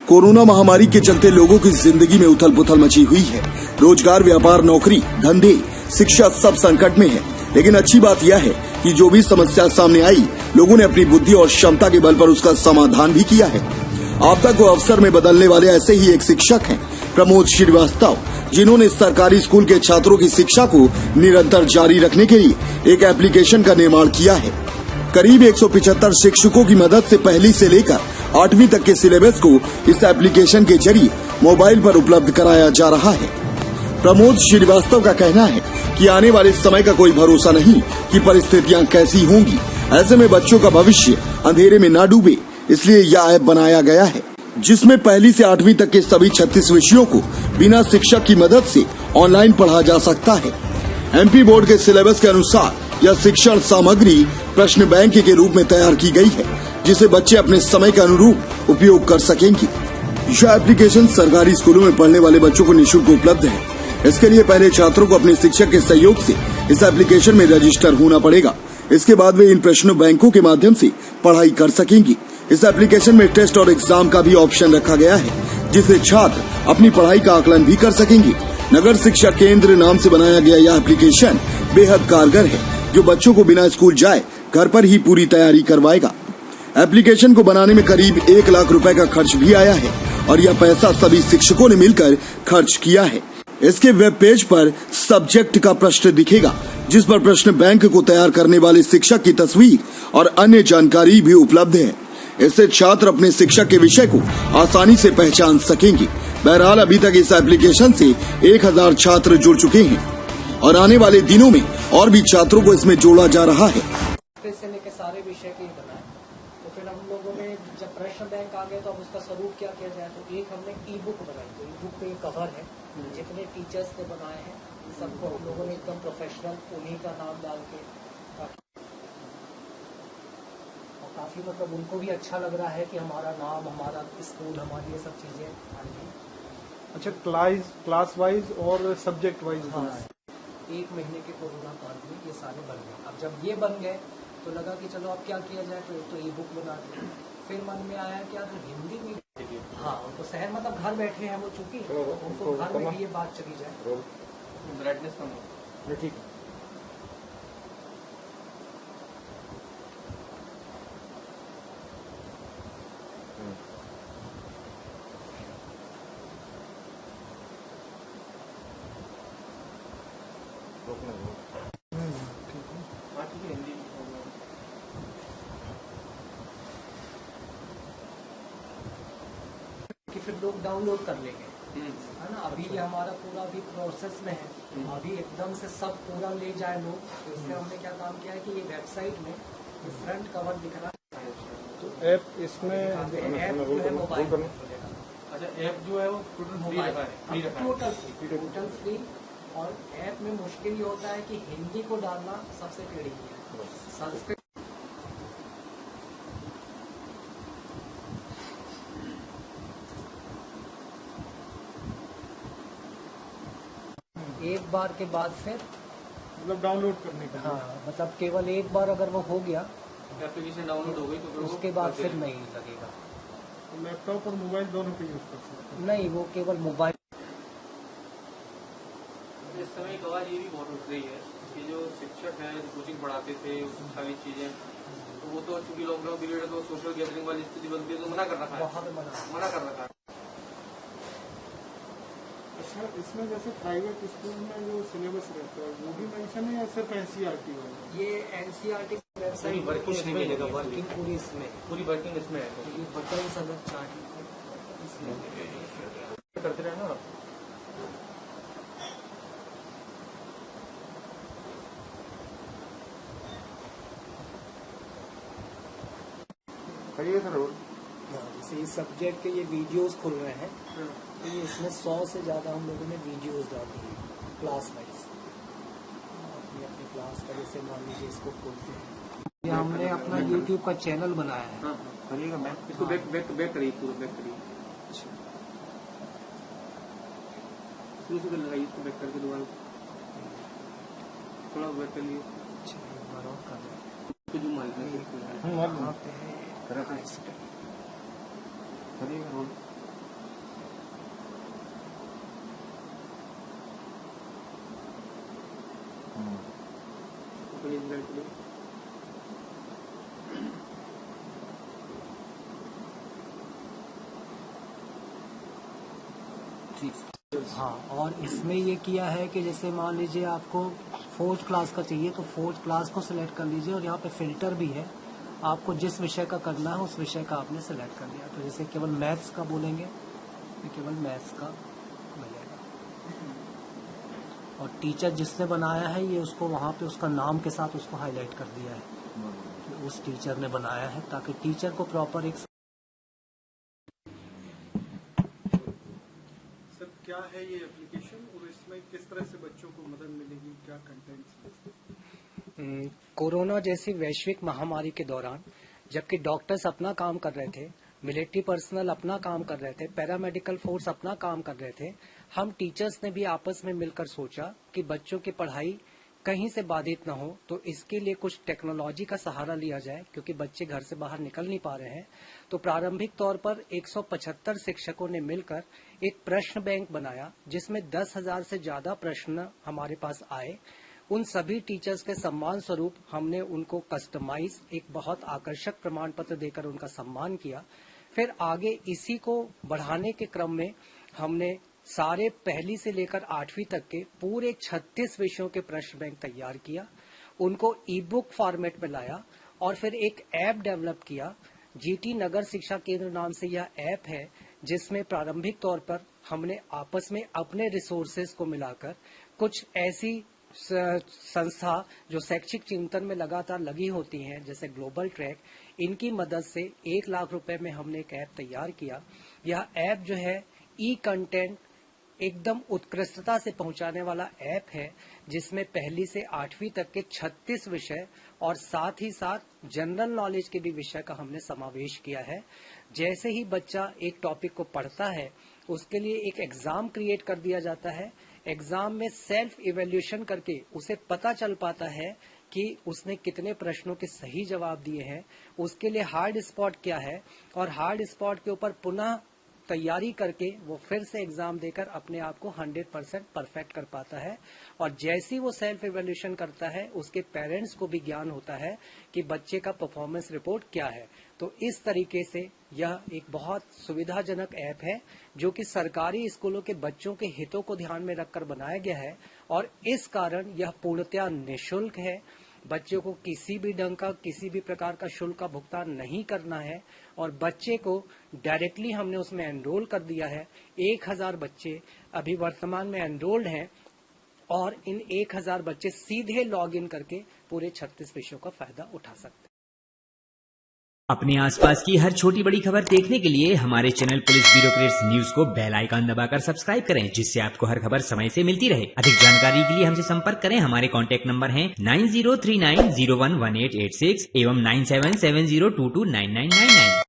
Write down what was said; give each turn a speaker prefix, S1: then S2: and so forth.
S1: Corona महामारी के चलते लोगों की जिंदगी में उथल पुथल मची हुई है। रोजगार, व्यापार, नौकरी, धंधे, शिक्षा सब संकट में है। लेकिन अच्छी बात यह है कि जो भी समस्या सामने आई, लोगों ने अपनी बुद्धि और क्षमता के बल पर उसका समाधान भी किया है। आपदा को अवसर में बदलने वाले ऐसे ही एक शिक्षक हैं प्रमोद श्रीवास्तव, जिन्होंने सरकारी स्कूल के छात्रों की शिक्षा को निरंतर जारी रखने के लिए एक एप्लीकेशन का निर्माण किया है। करीब 175 शिक्षकों की मदद से पहली से लेकर 8वीं तक के सिलेबस को इस एप्लीकेशन के जरिए मोबाइल पर उपलब्ध कराया जा रहा है। प्रमोद श्रीवास्तव का कहना है कि आने वाले समय का कोई भरोसा नहीं कि परिस्थितियां कैसी होंगी। ऐसे में बच्चों का भविष्य अंधेरे में न डूबे, इसलिए यह ऐप बनाया गया है, जिसमें पहली से 8वीं तक के सभी 36 विषयों को बिना शिक्षक की मदद से ऑनलाइन पढ़ा जा सकता है। एमपी बोर्ड के सिलेबस के अनुसार यह शिक्षण सामग्री प्रश्न बैंक के रूप में तैयार की गई है, जिसे बच्चे अपने समय के अनुरूप उपयोग कर सकेंगे। यह एप्लीकेशन सरकारी स्कूलों में पढ़ने वाले बच्चों को निःशुल्क उपलब्ध है। इसके लिए पहले छात्रों को अपने शिक्षक के सहयोग से इस एप्लीकेशन में रजिस्टर होना पड़ेगा। इसके बाद वे इन प्रश्न बैंकों के माध्यम से पढ़ाई कर सकेंगी। इस एप्लीकेशन में टेस्ट और एग्जाम का भी ऑप्शन रखा गया है, जिससे छात्र अपनी पढ़ाई का आकलन भी कर सकेंगे। नगर शिक्षा केंद्र नाम से बनाया गया यह एप्लीकेशन बेहद कारगर है, जो बच्चों को बिना स्कूल जाए घर पर ही पूरी तैयारी करवाएगा। एप्लीकेशन को बनाने में करीब 1 लाख रुपए का खर्च भी आया है और यह पैसा सभी शिक्षकों ने मिलकर खर्च किया है। इसके वेब पेज पर सब्जेक्ट का प्रश्न दिखेगा, जिस पर प्रश्न बैंक को तैयार करने वाले शिक्षक की तस्वीर और अन्य जानकारी भी उपलब्ध है। इससे छात्र अपने शिक्षक के विषय को आसानी से पहचान सकेंगे। बहरहाल अभी तक इस एप्लीकेशन से 1000 छात्र जुड़ चुके हैं और आने वाले दिनों में और भी छात्रों को इसमें जोड़ा जा रहा है।
S2: से लेकर सारे विषय के बनाए, तो फिर हम लोगों ने जब प्रश्न बैंक आ गए तो अब उसका स्वरूप क्या किया जाए, तो एक हमने ई बुक बनाई। तो ई बुक पे एक कवर है, जितने टीचर्स ने बनाए हैं सबको हम लोगों ने एकदम प्रोफेशनल उन्हीं का नाम डाल के, और काफी मतलब उनको भी अच्छा लग रहा है कि हमारा नाम, हमारा स्कूल, हमारी ये सब चीजें आ रही हैं।
S3: अच्छा, क्लास वाइज और सब्जेक्ट वाइज।
S2: हाँ, 1 महीने के कोरोना काल में ये सारे बन गए। अब जब ये बन गए तो लगा कि चलो अब क्या किया जाए, तो ई बुक बना दी। फिर मन में आया क्या तो हिंदी में, हाँ उनको शहर मतलब घर बैठे हैं वो, चूंकि उनको घर में भी ये बात चली जाए। ब्राइटनेस कम हो, ठीक है। कि फिर लोग डाउनलोड कर लेंगे, है ना। अभी ये हमारा पूरा अभी प्रोसेस में है, अभी एकदम से सब पूरा ले जाए लोग। तो इसलिए हमने क्या काम किया है कि ये वेबसाइट में फ्रंट कवर दिख रहा है,
S3: तो ऐप इसमें
S2: ऐप जो है मोबाइल,
S4: अच्छा ऐप जो है वो टोटल फ्री रखा है,
S2: टोटल फ्री। और ऐप में मुश्किल ये होता है कि हिंदी को डालना सबसे टेढ़ी है, संस्कृत एक बार के बाद फिर
S3: मतलब डाउनलोड करने का।
S2: हाँ, मतलब केवल एक बार अगर वो हो गया
S4: एप्लीकेशन डाउनलोड हो गई तो
S2: उसके बाद फिर नहीं लगेगा।
S3: तो लैपटॉप और मोबाइल दोनों पे यूज कर सकते हैं?
S2: नहीं, वो केवल मोबाइल।
S4: इस समय एक आवाज ये भी बहुत उठ रही है कि जो शिक्षक हैं, जो कोचिंग पढ़ाते थे, सारी चीजें, तो वो तो चूंकि लॉकडाउन पीरियड है तो सोशल गैदरिंग वाली स्थिति बनती है, तो मना कर रखा है, मना कर रखा है।
S3: अच्छा, इसमें जैसे प्राइवेट स्कूल में जो सिलेबस रहता है वो भी मेंशन है या सिर्फ एनसीईआरटी वाला?
S2: ये एनसीईआरटी
S4: नहीं, वर्किंग नहीं मिलेगा,
S2: वर्किंग पूरी इसमें,
S4: पूरी वर्किंग इसमें है।
S2: तो ये बटन अगर चार्ट
S4: करते रहना आप।
S3: कहिए सर।
S2: जैसे इस सब्जेक्ट के ये वीडियोस खुल रहे हैं, तो ये इसमें 100 से ज्यादा हम लोगों ने वीडियोस डाली है क्लास वाइज, अपनी अपनी क्लास का। जैसे मान लीजिए इसको खोलते हैं, ये हमने अपना यूट्यूब का चैनल बनाया है।
S4: करिएगा मैम, इसको बैक करिए, पूरा बैक करिए, शुरू से लगाइए, इसको बैक करके दोबारा थोड़ा बैक कर लिए। जूम मारिए,
S3: करिएगा रोल। एग्जैक्टली?
S2: हाँ, और इसमें ये किया है कि जैसे मान लीजिए आपको 4th क्लास का चाहिए तो 4th क्लास को सिलेक्ट कर लीजिए, और यहाँ पे फिल्टर भी है, आपको जिस विषय का करना है उस विषय का आपने सिलेक्ट कर लिया। तो जैसे केवल मैथ्स का बोलेंगे तो केवल मैथ्स का मिलेगा, और टीचर जिसने बनाया है ये उसको वहाँ पे उसका नाम के साथ उसको हाईलाइट कर दिया है कि उस टीचर ने बनाया है, ताकि टीचर को प्रॉपर एक
S3: क्या है ये एप्लीकेशन और इसमें किस तरह से बच्चों को मदद मिलेगी, क्या कंटेंट्स?
S2: कोरोना जैसी वैश्विक महामारी के दौरान जबकि डॉक्टर्स अपना काम कर रहे थे, मिलिट्री पर्सनल अपना काम कर रहे थे, पैरामेडिकल फोर्स अपना काम कर रहे थे, हम टीचर्स ने भी आपस में मिलकर सोचा कि बच्चों की पढ़ाई कहीं से बाधित न हो, तो इसके लिए कुछ टेक्नोलॉजी का सहारा लिया जाए, क्योंकि बच्चे घर से बाहर निकल नहीं पा रहे हैं। तो प्रारंभिक तौर पर 175 शिक्षकों ने मिलकर एक प्रश्न बैंक बनाया, जिसमें 10,000 से ज्यादा प्रश्न हमारे पास आए। उन सभी टीचर्स के सम्मान स्वरूप हमने उनको कस्टमाइज एक बहुत आकर्षक प्रमाण पत्र देकर उनका सम्मान किया। फिर आगे इसी को बढ़ाने के क्रम में हमने सारे पहली से लेकर 8वीं तक के पूरे 36 विषयों के प्रश्न बैंक तैयार किया, उनको ई बुक फॉर्मेट में लाया, और फिर एक ऐप डेवलप किया। जीटी नगर शिक्षा केंद्र नाम से यह ऐप है, जिसमें प्रारंभिक तौर पर हमने आपस में अपने रिसोर्सेज को मिलाकर कुछ ऐसी संस्था जो शैक्षिक चिंतन में लगातार लगी होती हैं, जैसे ग्लोबल ट्रैक, इनकी मदद से 1 लाख रुपए में हमने एक ऐप तैयार किया। यह ऐप जो है ई कंटेंट एकदम उत्कृष्टता से पहुंचाने वाला ऐप है, जिसमें पहली से 8वीं तक के 36 विषय और साथ ही साथ जनरल नॉलेज के भी विषय का हमने समावेश किया है। जैसे ही बच्चा एक टॉपिक को पढ़ता है, उसके लिए एक एग्जाम क्रिएट कर दिया जाता है। एग्जाम में सेल्फ इवैल्यूएशन करके उसे पता चल पाता है कि उसने कितने प्रश्नों के सही जवाब दिए हैं, उसके लिए हार्ड स्पॉट क्या है, और हार्ड स्पॉट के ऊपर पुनः तैयारी करके वो फिर से एग्जाम देकर अपने आप को 100% परफेक्ट कर पाता है। और जैसी वो सेल्फ इवैल्यूएशन करता है, उसके पेरेंट्स को भी ज्ञान होता है कि बच्चे का परफॉर्मेंस रिपोर्ट क्या है। तो इस तरीके से यह एक बहुत सुविधाजनक ऐप है, जो कि सरकारी स्कूलों के बच्चों के हितों को ध्यान में रखकर बनाया गया है, और इस कारण यह पूर्णतया निःशुल्क है। बच्चों को किसी भी ढंग का, किसी भी प्रकार का शुल्क का भुगतान नहीं करना है, और बच्चे को डायरेक्टली हमने उसमें एनरोल कर दिया है। 1000 बच्चे अभी वर्तमान में एनरोल्ड हैं, और इन 1000 बच्चे सीधे लॉग इन करके पूरे 36 विषयों का फायदा उठा सकते हैं।
S5: अपने आसपास की हर छोटी बड़ी खबर देखने के लिए हमारे चैनल पुलिस ब्यूरोक्रेट्स न्यूज को बेल आइकन दबाकर सब्सक्राइब करें, जिससे आपको हर खबर समय से मिलती रहे। अधिक जानकारी के लिए हमसे संपर्क करें। हमारे कॉन्टैक्ट नंबर हैं 9039011886 एवं 9770229999।